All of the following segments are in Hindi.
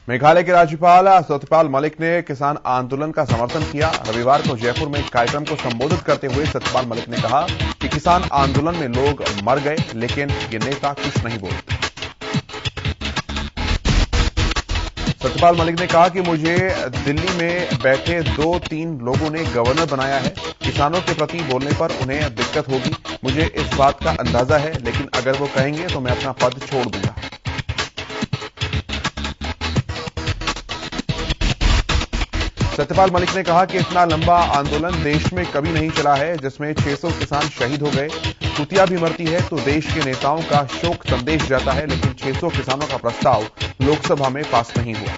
मेघालय के राज्यपाल सत्यपाल मलिक ने किसान आंदोलन का समर्थन किया। रविवार को जयपुर में एक कार्यक्रम को संबोधित करते हुए सत्यपाल मलिक ने कहा कि किसान आंदोलन में लोग मर गए, लेकिन ये नेता कुछ नहीं बोलते। सत्यपाल मलिक ने कहा कि मुझे दिल्ली में बैठे 2-3 लोगों ने गवर्नर बनाया है। किसानों के प्रति बोलने पर उन्हें दिक्कत होगी, मुझे इस बात का अंदाजा है, लेकिन अगर वो कहेंगे तो मैं अपना पद छोड़ दूंगा। सत्यपाल मलिक ने कहा कि इतना लंबा आंदोलन देश में कभी नहीं चला है, जिसमें 600 किसान शहीद हो गए। कुतिया भी मरती है तो देश के नेताओं का शोक संदेश जाता है, लेकिन 600 किसानों का प्रस्ताव लोकसभा में पास नहीं हुआ।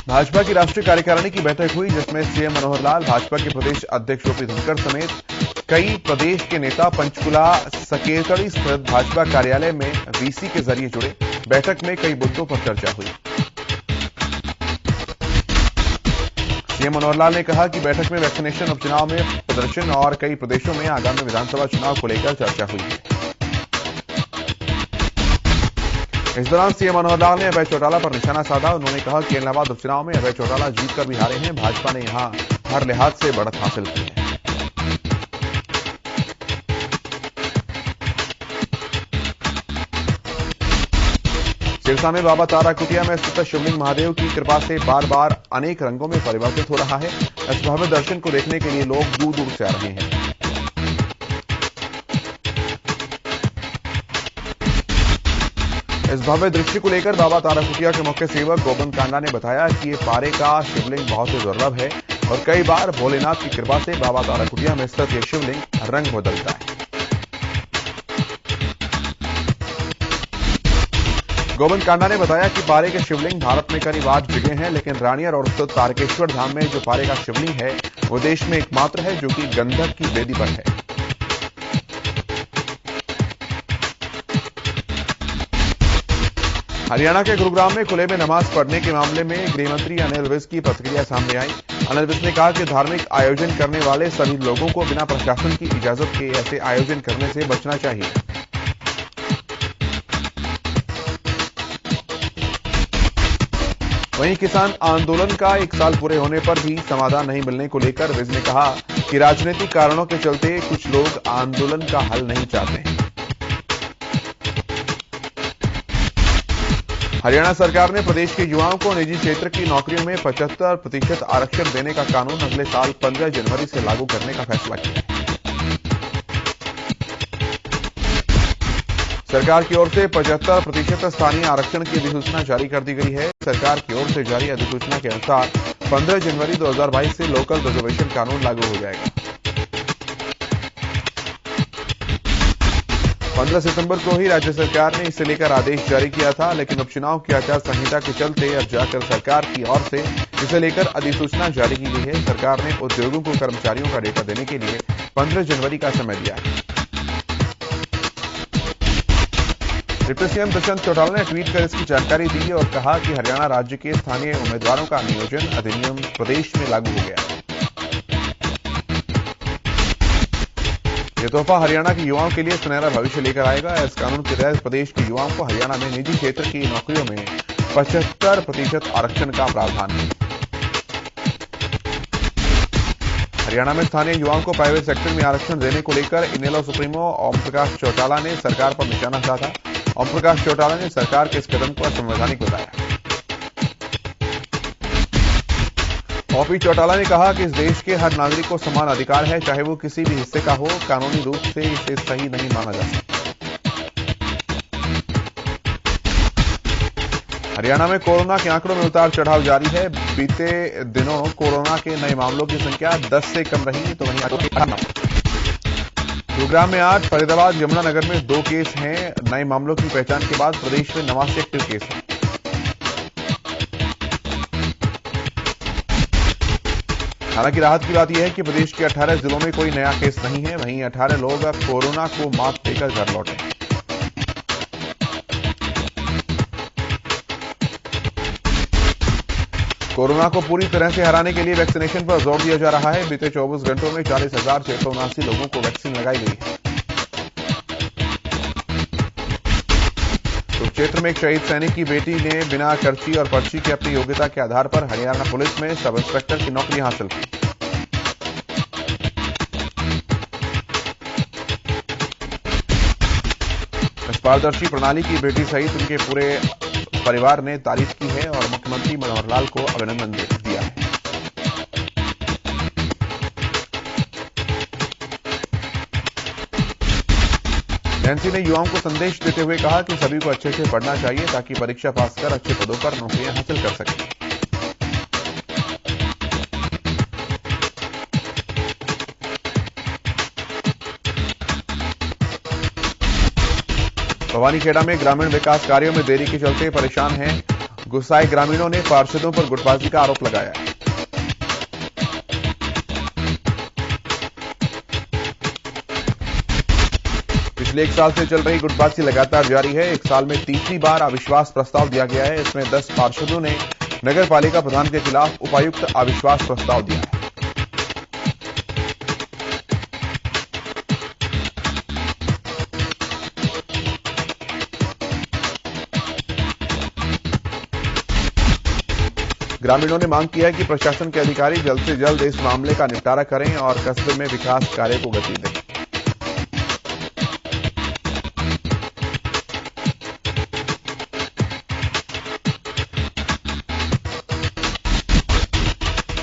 भाजपा की राष्ट्रीय कार्यकारिणी की बैठक हुई, जिसमें सीएम मनोहर लाल, भाजपा के प्रदेश अध्यक्ष ओपी धनखड़ समेत कई प्रदेश के नेता पंचकुला सकेतड़ी स्थित भाजपा कार्यालय में वीसी के जरिए जुड़े। बैठक में कई मुद्दों पर चर्चा हुई। सीएम मनोहर लाल ने कहा कि बैठक में वैक्सीनेशन उपचुनाव में प्रदर्शन और कई प्रदेशों में आगामी विधानसभा चुनाव को लेकर चर्चा हुई है। इस दौरान सीएम मनोहर लाल ने अभय चौटाला पर निशाना साधा। उन्होंने कहा कि इलाहाबाद उपचुनाव में अभय चौटाला जीतकर भी हारे हैं। भाजपा ने यहां हर लिहाज से बढ़त हासिल की है। सिरसा में बाबा तारा कुटिया में स्थित शिवलिंग महादेव की कृपा से बार बार अनेक रंगों में परिवर्तित हो रहा है। इस भव्य दर्शन को देखने के लिए लोग दूर दूर से आ रहे हैं। इस भव्य दृश्य को लेकर बाबा तारा कुटिया के मुख्य सेवक गोविंद कांडा ने बताया कि ये पारे का शिवलिंग बहुत ही दुर्लभ है और कई बार भोलेनाथ की कृपा से बाबा तारा कुटिया में स्थित ये शिवलिंग रंग बदलता है। गोविंद कांडा ने बताया कि पारे के शिवलिंग भारत में करीब 8 जगह हैं, लेकिन रानियर और स्थित तारकेश्वर धाम में जो पारे का शिवलिंग है वो देश में एकमात्र है, जो कि गंधक की वेदी पर है। हरियाणा के गुरुग्राम में खुले में नमाज पढ़ने के मामले में गृहमंत्री अनिल विज की प्रतिक्रिया सामने आई। अनिल विज ने कहा कि धार्मिक आयोजन करने वाले सभी लोगों को बिना प्रशासन की इजाजत के ऐसे आयोजन करने से बचना चाहिए। वहीं किसान आंदोलन का 1 साल पूरे होने पर भी समाधान नहीं मिलने को लेकर विज ने कहा कि राजनीतिक कारणों के चलते कुछ लोग आंदोलन का हल नहीं चाहते हैं। हरियाणा सरकार ने प्रदेश के युवाओं को निजी क्षेत्र की नौकरियों में 75% आरक्षण देने का कानून अगले साल 15 जनवरी से लागू करने का फैसला किया। सरकार की ओर से 75% स्थानीय आरक्षण की अधिसूचना जारी कर दी गई है। सरकार की ओर से जारी अधिसूचना के अनुसार 15 जनवरी 2022 से लोकल रिजर्वेशन कानून लागू हो जाएगा। 15 सितंबर को ही राज्य सरकार ने इसे लेकर आदेश जारी किया था, लेकिन उपचुनाव की आचार संहिता के चलते अब जाकर सरकार की ओर से इसे लेकर अधिसूचना जारी की गई है। सरकार ने उद्योगों को कर्मचारियों का डेटा देने के लिए 15 जनवरी का समय दिया है। डिप्टी सीएम दुष्यंत चौटाला ने ट्वीट कर इसकी जानकारी दी और कहा कि हरियाणा राज्य के स्थानीय उम्मीदवारों का नियोजन अधिनियम प्रदेश में लागू हो गया है। यह तोहफा हरियाणा के युवाओं के लिए सुनहरा भविष्य लेकर आएगा। इस कानून के तहत प्रदेश के युवाओं को हरियाणा में निजी क्षेत्र की नौकरियों में 75% आरक्षण का प्रावधान है। हरियाणा में स्थानीय युवाओं को प्राइवेट सेक्टर में आरक्षण देने को लेकर इनेलो सुप्रीमो ओम प्रकाश चौटाला ने सरकार पर निशाना साधा। ओम प्रकाश चौटाला ने सरकार के इस कदम को असंवैधानिक बताया। ओपी चौटाला ने कहा कि इस देश के हर नागरिक को समान अधिकार है, चाहे वो किसी भी हिस्से का हो। कानूनी रूप से इसे सही नहीं माना जा सकता। हरियाणा में कोरोना के आंकड़ों में उतार चढ़ाव जारी है। बीते दिनों कोरोना के नए मामलों की संख्या 10 से कम रही, तो वहीं गुरुग्राम में 8, फरीदाबाद यमुनानगर में 2 केस हैं। नए मामलों की पहचान के बाद प्रदेश में 89 एक्टिव केस हैं। हालांकि राहत की बात यह है कि प्रदेश के 18 जिलों में कोई नया केस नहीं है। वहीं 18 लोग कोरोना को मात देकर घर लौटे। कोरोना को पूरी तरह से हराने के लिए वैक्सीनेशन पर जोर दिया जा रहा है। बीते 24 घंटों में 40,679 लोगों को वैक्सीन लगाई गई है। क्षेत्र में एक शहीद सैनिक की बेटी ने बिना पर्ची और पर्ची के अपनी योग्यता के आधार पर हरियाणा पुलिस में सब इंस्पेक्टर की नौकरी हासिल की। इस पारदर्शी प्रणाली की बेटी सहित उनके पूरे परिवार ने तारीफ की है और मुख्यमंत्री मनोहर लाल को अभिनंदन दिया है। नैन्सी ने युवाओं को संदेश देते हुए कहा कि सभी को अच्छे से पढ़ना चाहिए ताकि परीक्षा पास कर अच्छे पदों पर नौकरियां हासिल कर सकें। भवानीखेड़ा में ग्रामीण विकास कार्यों में देरी के चलते परेशान हैं गुस्साए ग्रामीणों ने पार्षदों पर गुटबाजी का आरोप लगाया। पिछले 1 साल से चल रही गुटबाजी लगातार जारी है। 1 साल में तीसरी बार अविश्वास प्रस्ताव दिया गया है। इसमें 10 पार्षदों ने नगर पालिका प्रधान के खिलाफ उपायुक्त अविश्वास प्रस्ताव दिया है। ग्रामीणों ने मांग की है कि प्रशासन के अधिकारी जल्द से जल्द इस मामले का निपटारा करें और कस्बे में विकास कार्य को गति दें।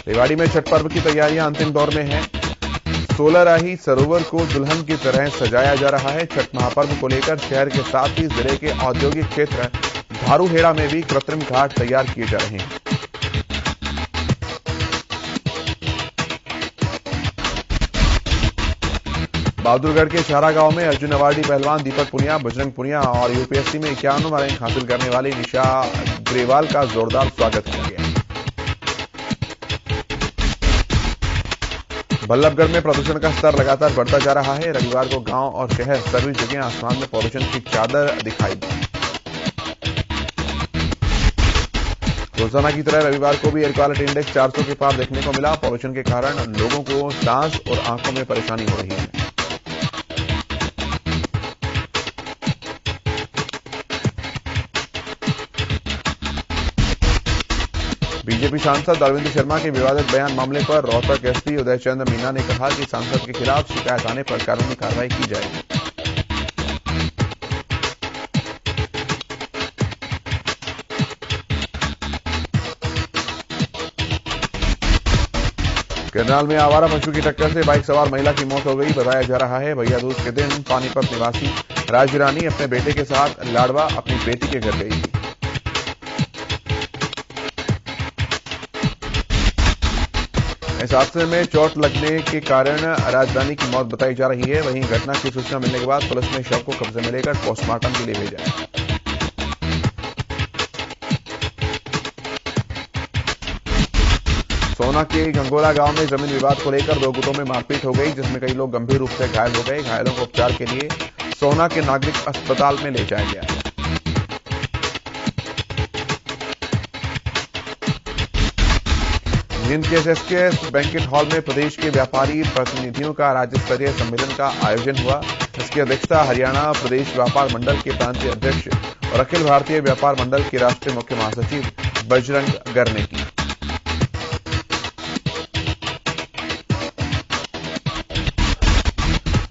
रेवाड़ी में छठ पर्व की तैयारियां अंतिम दौर में हैं। सोलराही सरोवर को दुल्हन की तरह सजाया जा रहा है। छठ महापर्व को लेकर शहर के साथ ही जिले के औद्योगिक क्षेत्र धारूहेड़ा में भी कृत्रिम घाट तैयार किए जा रहे हैं। बहादुरगढ़ के छारा गांव में अर्जुन अवार्डी पहलवान दीपक पुनिया, बजरंग पुनिया और यूपीएससी में 51वां रैंक हासिल करने वाली निशा ग्रेवाल का जोरदार स्वागत किया गया। बल्लभगढ़ में प्रदूषण का स्तर लगातार बढ़ता जा रहा है। रविवार को गांव और शहर सभी जगह आसमान में पॉल्यूशन की चादर दिखाई दी। रोजाना की तरह रविवार को भी एयर क्वालिटी इंडेक्स 400 के पार देखने को मिला। पॉल्यूशन के कारण लोगों को सांस और आंखों में परेशानी हो रही है। बीजेपी सांसद अरविंद शर्मा के विवादित बयान मामले पर रोहतक एसपी उदय चंद मीना ने कहा कि सांसद के खिलाफ शिकायत आने पर कानूनी कार्रवाई की जाएगी। करनाल में आवारा पशु की टक्कर से बाइक सवार महिला की मौत हो गई। बताया जा रहा है भैया दूज के दिन पानीपत निवासी राजरानी अपने बेटे के साथ लाडवा अपनी बेटी के घर गई थी। इस हादसे में चोट लगने के कारण राजरानी की मौत बताई जा रही है। वहीं घटना की सूचना मिलने के बाद पुलिस ने शव को कब्जे में लेकर पोस्टमार्टम के लिए भेजा है। सोना के गंगोला गांव में जमीन विवाद को लेकर 2 गुटों में मारपीट हो गई, जिसमें कई लोग गंभीर रूप से घायल हो गए। घायलों को उपचार के लिए सोना के नागरिक अस्पताल में ले जाया गया। जींद के एसएसकेएस बैंकेट हॉल में प्रदेश के व्यापारी प्रतिनिधियों का राज्य स्तरीय सम्मेलन का आयोजन हुआ। इसकी अध्यक्षता हरियाणा प्रदेश व्यापार मंडल के प्रांतीय अध्यक्ष और अखिल भारतीय व्यापार मंडल के राष्ट्रीय मुख्य महासचिव बजरंग गर ने की।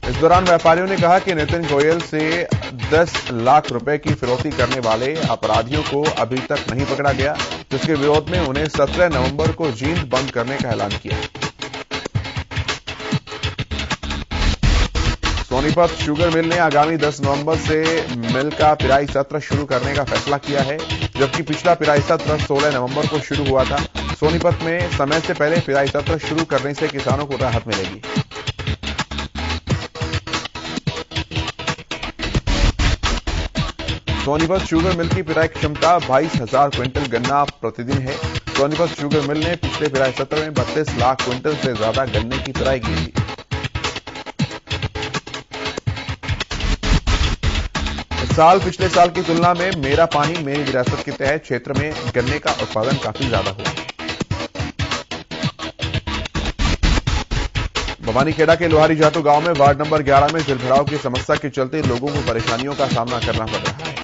इस दौरान व्यापारियों ने कहा कि नितिन गोयल से 10 लाख रुपए की फिरौती करने वाले अपराधियों को अभी तक नहीं पकड़ा गया, जिसके विरोध में उन्हें 17 नवंबर को जींद बंद करने का ऐलान किया। सोनीपत शुगर मिल ने आगामी 10 नवंबर से मिल का पिराई सत्र शुरू करने का फैसला किया है, जबकि पिछला पिराई सत्र 16 नवंबर को शुरू हुआ था। सोनीपत में समय से पहले पिराई सत्र शुरू करने से किसानों को राहत मिलेगी। सोनीपत शुगर मिल की पिराई क्षमता 22,000 क्विंटल गन्ना प्रतिदिन है। सोनीपत शुगर मिल ने पिछले पिराई सत्र में 32 लाख क्विंटल से ज्यादा गन्ने की पिराई की थी। इस साल पिछले साल की तुलना में मेरा पानी मेरी विरासत के तहत क्षेत्र में गन्ने का उत्पादन काफी ज्यादा हुआ। भवानीखेड़ा के लोहारी जाटू गांव में वार्ड नंबर 11 में जलभराव की समस्या के चलते लोगों को परेशानियों का सामना करना पड़ रहा है।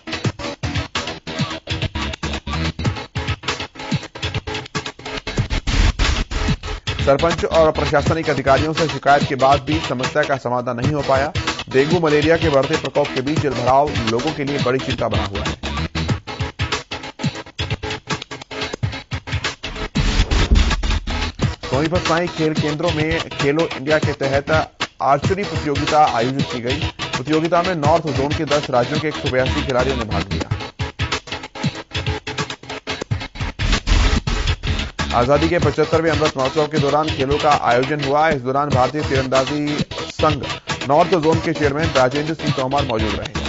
सरपंच और प्रशासनिक अधिकारियों से शिकायत के बाद भी समस्या का समाधान नहीं हो पाया। डेंगू मलेरिया के बढ़ते प्रकोप के बीच जलभराव लोगों के लिए बड़ी चिंता बना हुआ है। सोनीपत साई खेल केंद्रों में खेलो इंडिया के तहत आर्चरी प्रतियोगिता आयोजित की गई। प्रतियोगिता में नॉर्थ जोन के 10 राज्यों के 182 खिलाड़ियों ने भाग लिया। आजादी के 75वें अमृत महोत्सव के दौरान खेलों का आयोजन हुआ। इस दौरान भारतीय तीरंदाजी संघ नॉर्थ जोन के चेयरमैन राजेंद्र सिंह तोमर मौजूद रहे।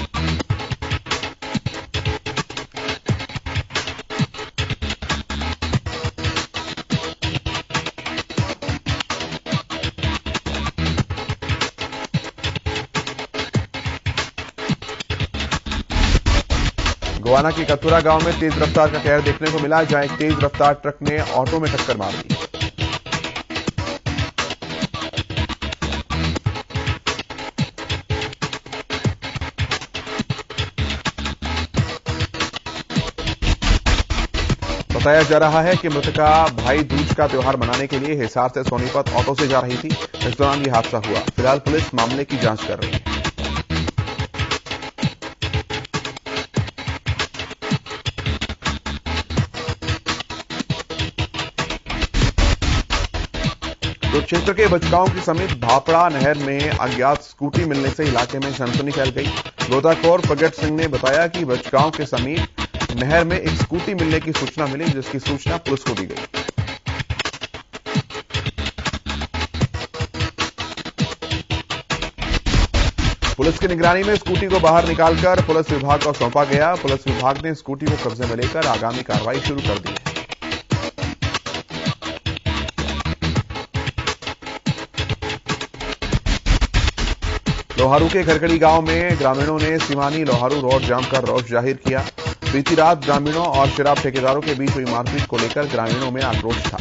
गोवाना के कथुरा गांव में तेज रफ्तार का कहर देखने को मिला, जहां एक तेज रफ्तार ट्रक ने ऑटो में टक्कर मार दी। बताया जा रहा है कि मृतका भाई दूज का त्योहार मनाने के लिए हिसार से सोनीपत ऑटो से जा रही थी। इस दौरान यह हादसा हुआ। फिलहाल पुलिस मामले की जांच कर रही है। तो क्षेत्र के बचगांव के समीप भापड़ा नहर में अज्ञात स्कूटी मिलने से इलाके में सनसनी फैल गई। गोताखोर प्रगट सिंह ने बताया कि बचगांव के समीप नहर में एक स्कूटी मिलने की सूचना मिली, जिसकी सूचना पुलिस को दी गई। पुलिस की निगरानी में स्कूटी को बाहर निकालकर पुलिस विभाग को सौंपा गया। पुलिस विभाग ने स्कूटी को कब्जे में लेकर आगामी कार्रवाई शुरू कर दी है। लोहारू के खरकड़ी गांव में ग्रामीणों ने सिवानी लोहारू रोड जाम कर रोष जाहिर किया। बीती रात ग्रामीणों और शराब ठेकेदारों के बीच हुई मारपीट को लेकर ग्रामीणों में आक्रोश था।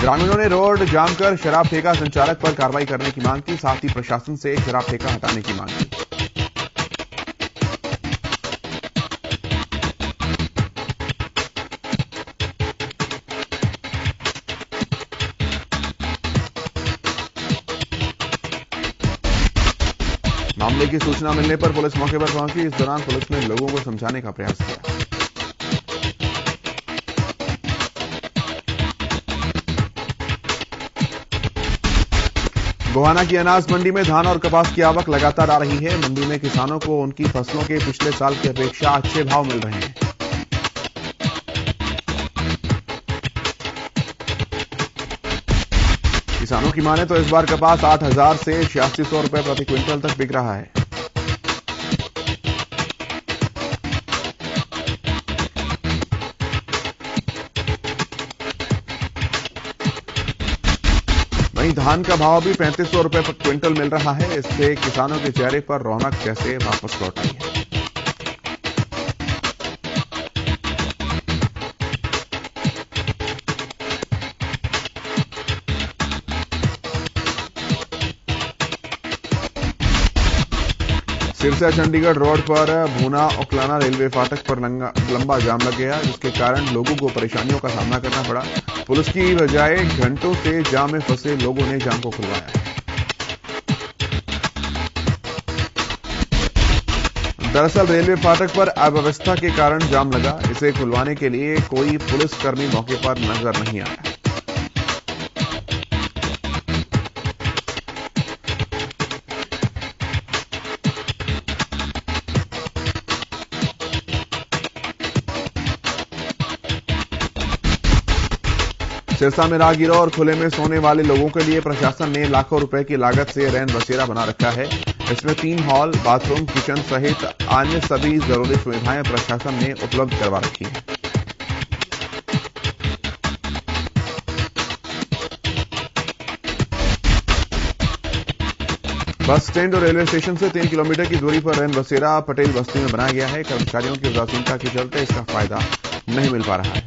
ग्रामीणों ने रोड जाम कर शराब ठेका संचालक पर कार्रवाई करने की मांग की, साथ ही प्रशासन से शराब ठेका हटाने की मांग की। मामले की सूचना मिलने पर पुलिस मौके पर पहुंची। इस दौरान पुलिस ने लोगों को समझाने का प्रयास किया। गोहाना की अनाज मंडी में धान और कपास की आवक लगातार आ रही है। मंडी में किसानों को उनकी फसलों के पिछले साल की अपेक्षा अच्छे भाव मिल रहे हैं। किसानों की माने तो इस बार कपास 8,000 से 8600 रुपए प्रति क्विंटल तक बिक रहा है। वहीं धान का भाव भी 3500 रुपए पर क्विंटल मिल रहा है। इससे किसानों के चेहरे पर रौनक कैसे वापस लौट आई है। सिरसा चंडीगढ़ रोड पर भूना ओकलाना रेलवे फाटक पर लंबा जाम लग गया, जिसके कारण लोगों को परेशानियों का सामना करना पड़ा। पुलिस की बजाय घंटों से जाम में फंसे लोगों ने जाम को खुलवाया। दरअसल रेलवे फाटक पर अव्यवस्था के कारण जाम लगा। इसे खुलवाने के लिए कोई पुलिसकर्मी मौके पर नजर नहीं आया। सिरसा में राहगीरों और खुले में सोने वाले लोगों के लिए प्रशासन ने लाखों रुपए की लागत से रैन बसेरा बना रखा है। इसमें 3 हॉल, बाथरूम, किचन सहित अन्य सभी जरूरी सुविधाएं प्रशासन ने उपलब्ध करवा रखी हैं। बस स्टैंड और रेलवे स्टेशन से 3 किलोमीटर की दूरी पर रैन बसेरा पटेल बस्ती में बनाया गया है। कर्मचारियों की उदासीनता के चलते इसका फायदा नहीं मिल पा रहा है।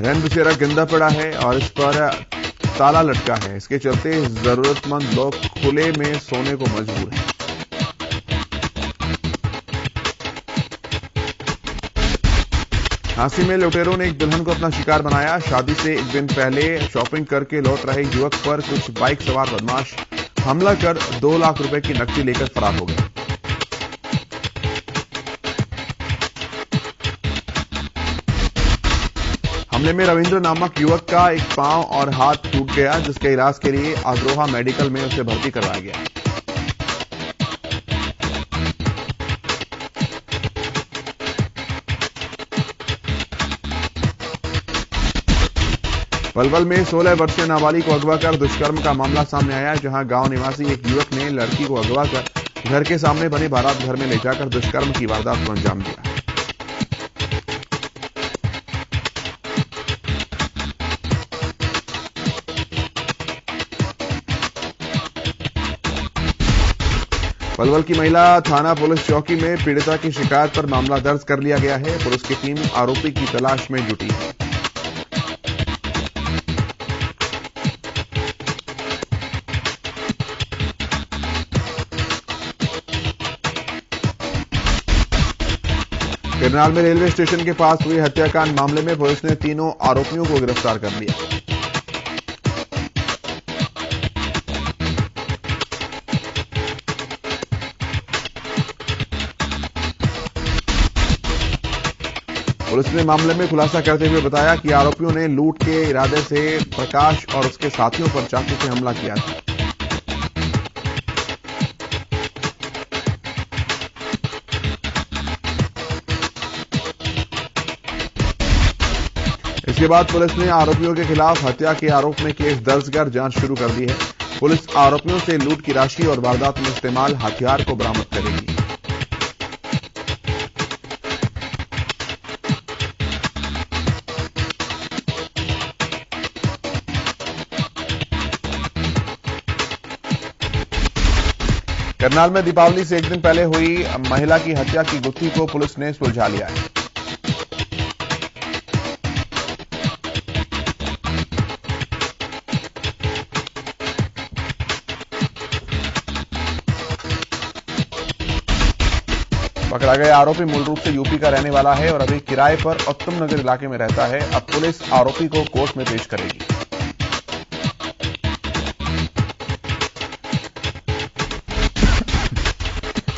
रैन बसेरा गंदा पड़ा है और इस पर ताला लटका है। इसके चलते जरूरतमंद लोग खुले में सोने को मजबूर हैं। झांसी में लुटेरों ने एक दुल्हन को अपना शिकार बनाया। शादी से एक दिन पहले शॉपिंग करके लौट रहे युवक पर कुछ बाइक सवार बदमाश हमला कर 2 लाख रुपए की नकदी लेकर फरार हो गए। हमले में रविंद्र नामक युवक का एक पांव और हाथ टूट गया, जिसके इलाज के लिए अग्रोहा मेडिकल में उसे भर्ती करवाया गया। पलवल में 16 वर्षीय नाबालिग को अगवा कर दुष्कर्म का मामला सामने आया, जहां गांव निवासी एक युवक ने लड़की को अगवा कर घर के सामने बने बारात घर में ले जाकर दुष्कर्म की वारदात को अंजाम दिया। पलवल की महिला थाना पुलिस चौकी में पीड़िता की शिकायत पर मामला दर्ज कर लिया गया है। पुलिस की टीम आरोपी की तलाश में जुटी है। करनाल में रेलवे स्टेशन के पास हुई हत्याकांड मामले में पुलिस ने तीनों आरोपियों को गिरफ्तार कर लिया। पुलिस ने मामले में खुलासा करते हुए बताया कि आरोपियों ने लूट के इरादे से प्रकाश और उसके साथियों पर चाकू से हमला किया था। इसके बाद पुलिस ने आरोपियों के खिलाफ हत्या के आरोप में केस दर्ज कर जांच शुरू कर दी है। पुलिस आरोपियों से लूट की राशि और वारदात में इस्तेमाल हथियार को बरामद करेगी। करनाल में दीपावली से एक दिन पहले हुई महिला की हत्या की गुत्थी को पुलिस ने सुलझा लिया है। पकड़ा गया आरोपी मूल रूप से यूपी का रहने वाला है और अभी किराए पर उत्तम नगर इलाके में रहता है। अब पुलिस आरोपी को कोर्ट में पेश करेगी।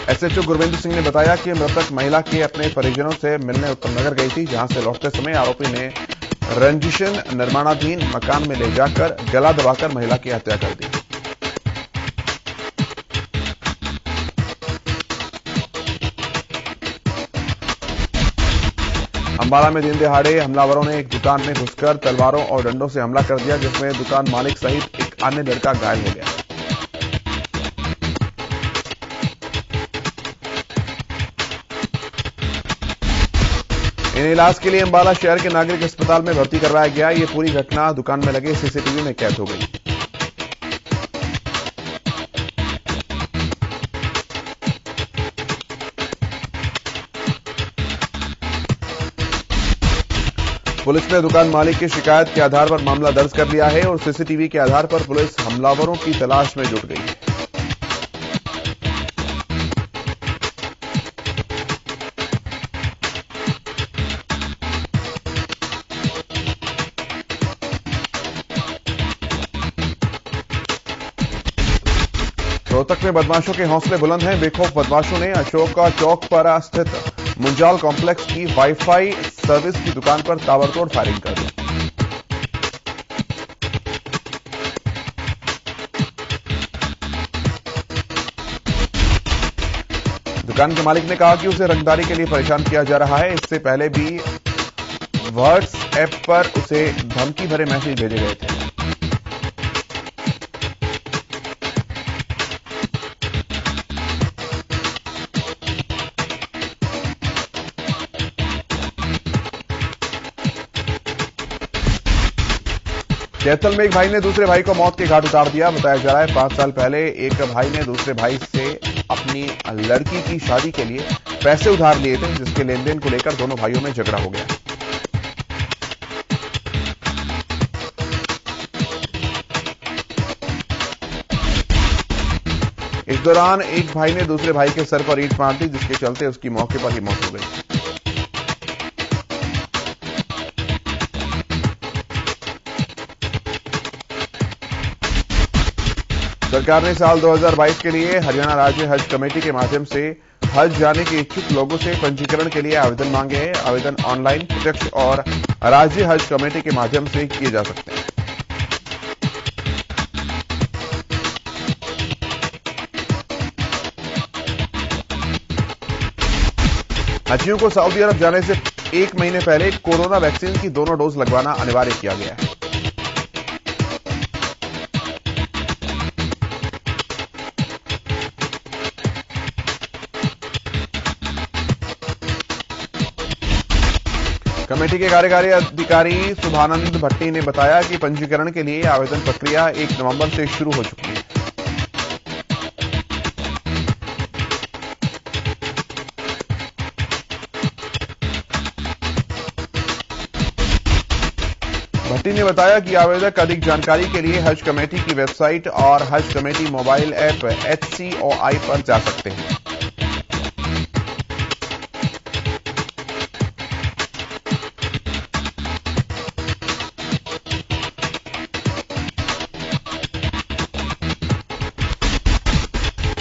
एसएचओ गुरविंदर सिंह ने बताया कि मृतक महिला के अपने परिजनों से मिलने उत्तम नगर गई थी, जहां से लौटते समय आरोपी ने रंजिशन निर्माणाधीन मकान में ले जाकर गला दबाकर महिला की हत्या कर दी। अंबाला में दिन दिहाड़े हमलावरों ने एक दुकान में घुसकर तलवारों और डंडों से हमला कर दिया, जिसमें दुकान मालिक सहित एक अन्य लड़का घायल हो गया। इन्हें इलाज के लिए अंबाला शहर के नागरिक अस्पताल में भर्ती करवाया गया। ये पूरी घटना दुकान में लगे सीसीटीवी में कैद हो गई। पुलिस ने दुकान मालिक की शिकायत के आधार पर मामला दर्ज कर लिया है और सीसीटीवी के आधार पर पुलिस हमलावरों की तलाश में जुट गई है। रोहतक में बदमाशों के हौसले बुलंद हैं। बेखौफ बदमाशों ने अशोक चौक पर स्थित मुंजाल कॉम्प्लेक्स की वाईफाई सर्विस की दुकान पर ताबड़तोड़ फायरिंग कर दी। दुकान के मालिक ने कहा कि उसे रंगदारी के लिए परेशान किया जा रहा है। इससे पहले भी व्हाट्सएप पर उसे धमकी भरे मैसेज भेजे गए थे। जैतल में एक भाई ने दूसरे भाई को मौत के घाट उतार दिया। बताया जा रहा है 5 साल पहले एक भाई ने दूसरे भाई से अपनी लड़की की शादी के लिए पैसे उधार लिए थे, जिसके लेन देन को लेकर दोनों भाइयों में झगड़ा हो गया। इस दौरान एक भाई ने दूसरे भाई के सर पर ईंट मार दी, जिसके चलते उसकी मौके पर ही मौत हो गई। सरकार ने साल 2022 के लिए हरियाणा राज्य हज कमेटी के माध्यम से हज जाने के इच्छुक लोगों से पंजीकरण के लिए आवेदन मांगे हैं। आवेदन ऑनलाइन, प्रत्यक्ष और राज्य हज कमेटी के माध्यम से किए जा सकते हैं। हजियों को सऊदी अरब जाने से 1 महीने पहले कोरोना वैक्सीन की दोनों डोज लगवाना अनिवार्य किया गया है। कमेटी के कार्यकारी अधिकारी शुभानंद भट्टी ने बताया कि पंजीकरण के लिए आवेदन प्रक्रिया 1 नवंबर से शुरू हो चुकी है। भट्टी ने बताया कि आवेदक अधिक जानकारी के लिए हज कमेटी की वेबसाइट और हज कमेटी मोबाइल ऐप HCOI पर जा सकते हैं।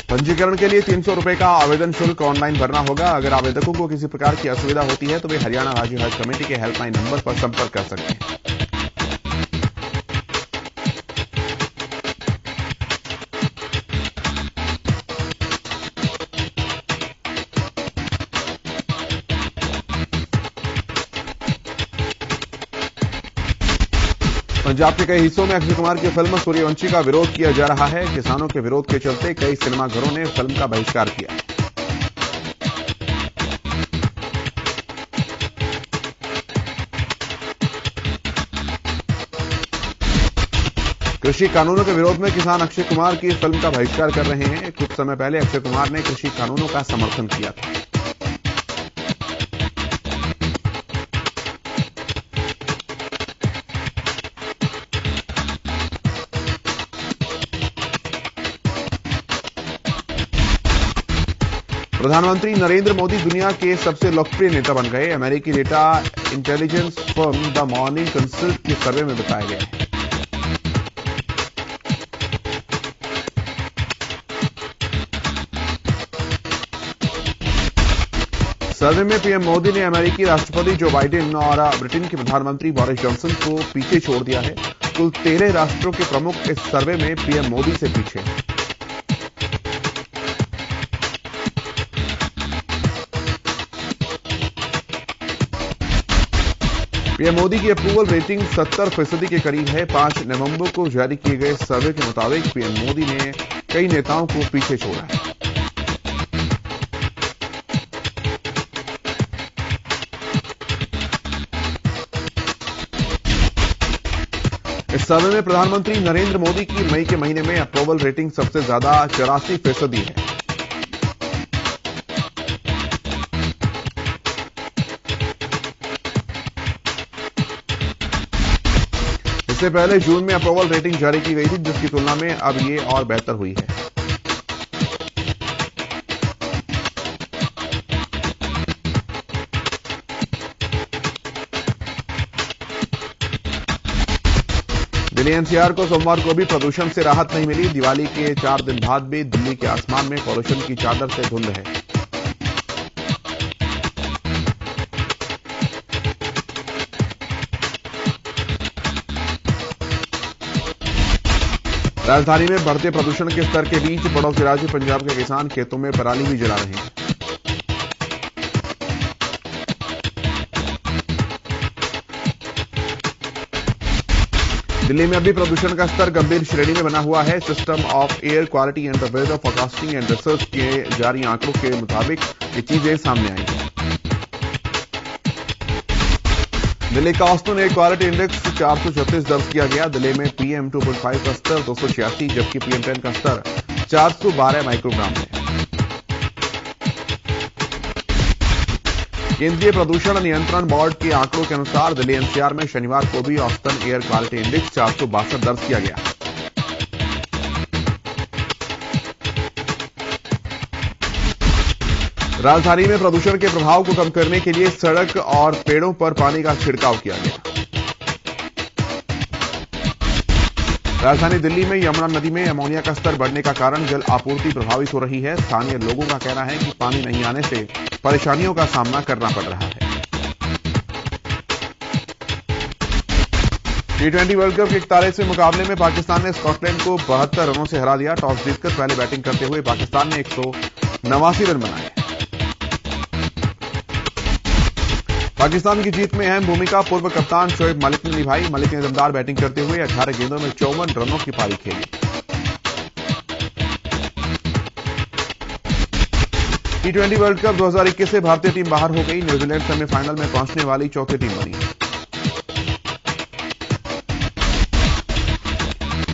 पंजीकरण के लिए 300 रुपए का आवेदन शुल्क ऑनलाइन भरना होगा। अगर आवेदकों को किसी प्रकार की असुविधा होती है तो वे हरियाणा राज्य हज कमेटी के हेल्पलाइन नंबर पर संपर्क कर सकते हैं। पंजाब के कई हिस्सों में अक्षय कुमार की फिल्म सूर्यवंशी का विरोध किया जा रहा है। किसानों के विरोध के चलते कई सिनेमाघरों ने फिल्म का बहिष्कार किया। कृषि कानूनों के विरोध में किसान अक्षय कुमार की फिल्म का बहिष्कार कर रहे हैं। कुछ समय पहले अक्षय कुमार ने कृषि कानूनों का समर्थन किया था। प्रधानमंत्री नरेंद्र मोदी दुनिया के सबसे लोकप्रिय नेता बन गए। अमेरिकी data intelligence firm the morning consult के सर्वे में बताया गया है। सर्वे में पीएम मोदी ने अमेरिकी राष्ट्रपति जो बाइडेन और ब्रिटेन के प्रधानमंत्री बोरिस जॉनसन को पीछे छोड़ दिया है। कुल 13 राष्ट्रों के प्रमुख इस सर्वे में पीएम मोदी से पीछे हैं। पीएम मोदी की अप्रूवल रेटिंग 70% के करीब है। 5 नवंबर को जारी किए गए सर्वे के मुताबिक पीएम मोदी ने कई नेताओं को पीछे छोड़ा है। इस सर्वे में प्रधानमंत्री नरेंद्र मोदी की मई के महीने में अप्रूवल रेटिंग सबसे ज्यादा 84% है। इससे पहले जून में अप्रूवल रेटिंग जारी की गई थी, जिसकी तुलना में अब ये और बेहतर हुई है। दिल्ली एनसीआर को सोमवार को भी प्रदूषण से राहत नहीं मिली। दिवाली के 4 दिन बाद भी दिल्ली के आसमान में पॉल्यूशन की चादर से धुंध है। राजधानी में बढ़ते प्रदूषण के स्तर के बीच पड़ोसी राज्य पंजाब के किसान खेतों में पराली भी जला रहे हैं। दिल्ली में अभी प्रदूषण का स्तर गंभीर श्रेणी में बना हुआ है। System of air quality and weather forecasting and research के जारी आंकड़ों के मुताबिक ये चीजें सामने आई हैं। दिल्ली का औसतन एयर क्वालिटी इंडेक्स 436 दर्ज किया गया। दिल्ली में PM 2.5 का स्तर 286, जबकि PM 10 का स्तर 412 माइक्रोग्राम है। केंद्रीय प्रदूषण नियंत्रण बोर्ड के आंकड़ों के अनुसार दिल्ली एनसीआर में शनिवार को भी औसतन एयर क्वालिटी इंडेक्स 462 दर्ज किया गया। राजधानी में प्रदूषण के प्रभाव को कम करने के लिए सड़क और पेड़ों पर पानी का छिड़काव किया गया। राजधानी दिल्ली में यमुना नदी में अमोनिया का स्तर बढ़ने का कारण जल आपूर्ति प्रभावित हो रही है। स्थानीय लोगों का कहना है कि पानी नहीं आने से परेशानियों का सामना करना पड़ रहा है। T20 वर्ल्ड कप के 41वें मुकाबले में पाकिस्तान ने स्कॉटलैंड को 72 रनों से हरा दिया। टॉस जीतकर पहले बैटिंग करते हुए पाकिस्तान ने 189 रन बनाए। पाकिस्तान की जीत में अहम भूमिका पूर्व कप्तान शोएब मलिक ने निभाई। मलिक ने दमदार बैटिंग करते हुए 18 गेंदों में 54 रनों की पारी खेली। T20 वर्ल्ड कप 2021 से भारतीय टीम बाहर हो गई। न्यूजीलैंड सेमीफाइनल में पहुंचने वाली चौथी टीम बनी।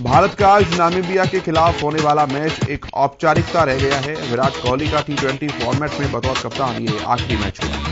भारत का आज नामीबिया के खिलाफ होने वाला मैच एक औपचारिकता रह गया है। विराट कोहली का T20 फॉर्मेट में बतौर कप्तान ये आखिरी मैच होगा।